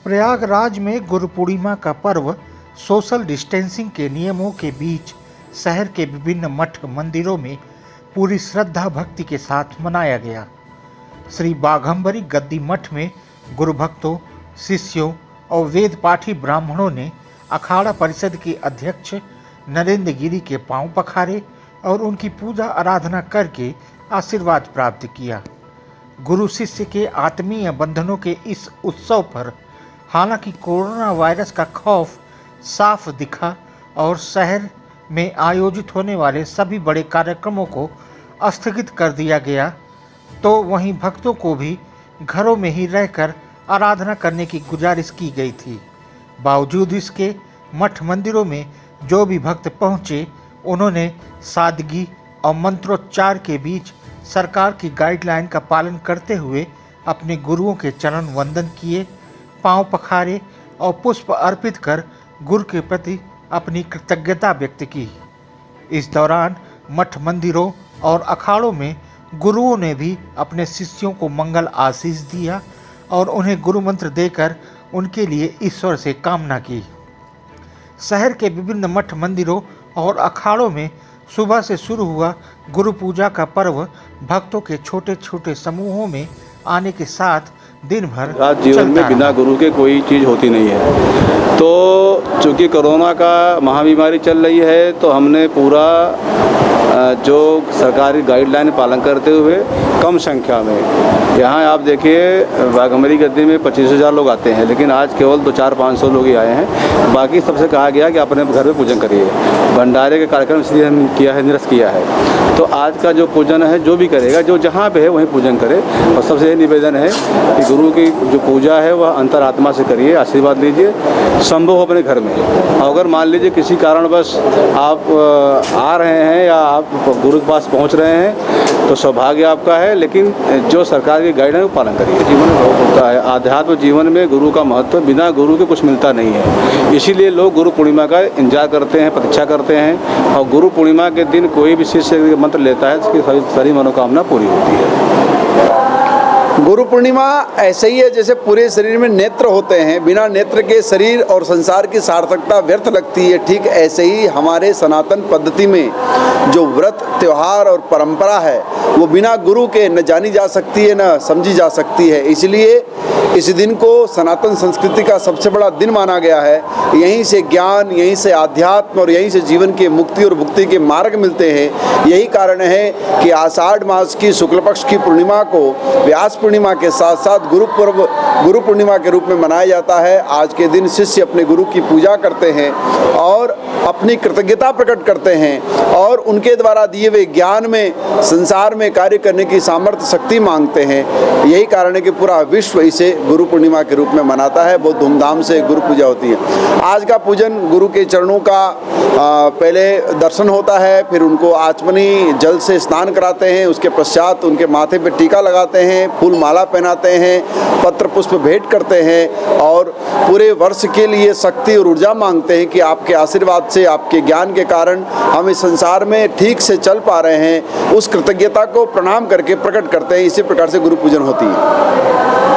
प्रयागराज में गुरु पूर्णिमा का पर्व सोशल डिस्टेंसिंग के नियमों के बीच शहर के विभिन्न मठ मंदिरों में पूरी श्रद्धा भक्ति के साथ मनाया गया। श्री बाघंबरी गद्दी मठ में गुरु भक्तों, शिष्यों और वेद पाठी ब्राह्मणों ने अखाड़ा परिषद के अध्यक्ष नरेंद्र गिरी के पांव पखारे और उनकी पूजा आराधना करके आशीर्वाद प्राप्त किया। गुरु शिष्य के आत्मीय बंधनों के इस उत्सव पर हालांकि कोरोना वायरस का खौफ साफ दिखा और शहर में आयोजित होने वाले सभी बड़े कार्यक्रमों को स्थगित कर दिया गया, तो वहीं भक्तों को भी घरों में ही रहकर आराधना करने की गुजारिश की गई थी। बावजूद इसके मठ मंदिरों में जो भी भक्त पहुंचे, उन्होंने सादगी और मंत्रोच्चार के बीच सरकार की गाइडलाइन का पालन करते हुए अपने गुरुओं के चरण वंदन किए, पांव पखारे और पुष्प अर्पित कर गुरु के प्रति अपनी कृतज्ञता व्यक्त की। इस दौरान मठ मंदिरों और अखाड़ों में गुरुओं ने भी अपने शिष्यों को मंगल आशीष दिया और उन्हें गुरु मंत्र देकर उनके लिए ईश्वर से कामना की। शहर के विभिन्न मठ मंदिरों और अखाड़ों में सुबह से शुरू हुआ गुरु पूजा का पर्व भक्तों के छोटे छोटे समूहों में आने के साथ दिन भर आज जीवन में बिना गुरु के कोई चीज़ होती नहीं है। तो चूँकि कोरोना का महाबीमारी चल रही है, तो हमने पूरा जो सरकारी गाइडलाइन पालन करते हुए कम संख्या में, यहाँ आप देखिए बाघंबरी गद्दी में 25,000 लोग आते हैं, लेकिन आज केवल 200-500 लोग ही आए हैं। बाकी सबसे कहा गया कि अपने घर में पूजन करिए। भंडारे के कार्यक्रम इसलिए हम किया है, निरस्त किया है। तो आज का जो पूजन है, जो भी करेगा, जो जहाँ पे है वहीं पूजन करे। और सबसे निवेदन है कि गुरु की जो पूजा है वह अंतरात्मा से करिए, आशीर्वाद लीजिए, संभव हो अपने घर में। और अगर मान लीजिए किसी कारणवश आप आ रहे हैं या आप गुरु के पास पहुँच रहे हैं, तो सौभाग्य आपका है, लेकिन जो सरकार की गाइडलाइन को पालन करिए। जीवन में बहुत होता है, आध्यात्म जीवन में गुरु का महत्व, बिना गुरु के कुछ मिलता नहीं है। इसीलिए लोग गुरु पूर्णिमा का इंतजार करते हैं, प्रतीक्षा करते हैं। और गुरु पूर्णिमा के दिन कोई भी शिष्य मंत्र लेता है, उसकी सारी मनोकामना पूरी होती है। गुरु पूर्णिमा ऐसे ही है जैसे पूरे शरीर में नेत्र होते हैं, बिना नेत्र के शरीर और संसार की सार्थकता व्यर्थ लगती है। ठीक ऐसे ही हमारे सनातन पद्धति में जो व्रत, त्योहार और परंपरा है, वो बिना गुरु के न जानी जा सकती है, न समझी जा सकती है। इसलिए इस दिन को सनातन संस्कृति का सबसे बड़ा दिन माना गया है। यहीं से ज्ञान, यहीं से आध्यात्म और यहीं से जीवन की मुक्ति और भुक्ति के मार्ग मिलते हैं। यही कारण है कि आषाढ़ मास की शुक्ल पक्ष की पूर्णिमा को व्यास पूर्णिमा के साथ साथ गुरु पूर्णिमा के रूप में मनाया जाता है। आज के दिन शिष्य अपने गुरु की पूजा करते हैं और अपनी कृतज्ञता प्रकट करते हैं और उनके द्वारा दिए हुए ज्ञान में संसार में कार्य करने की सामर्थ्य, शक्ति मांगते हैं। यही कारण है कि पूरा विश्व इसे गुरु पूर्णिमा के रूप में मनाता है। बहुत धूमधाम से गुरु पूजा होती है। आज का पूजन गुरु के चरणों का पहले दर्शन होता है, फिर उनको आचमनी जल से स्नान कराते हैं, उसके पश्चात उनके माथे पे टीका लगाते हैं, फूल माला पहनाते हैं, पत्र पुष्प भेंट करते हैं और पूरे वर्ष के लिए शक्ति और ऊर्जा मांगते हैं कि आपके आशीर्वाद से, आपके ज्ञान के कारण हम इस संसार में ठीक से चल पा रहे हैं। उस कृतज्ञता को प्रणाम करके प्रकट करते हैं। इसी प्रकार से गुरु पूजन होती है।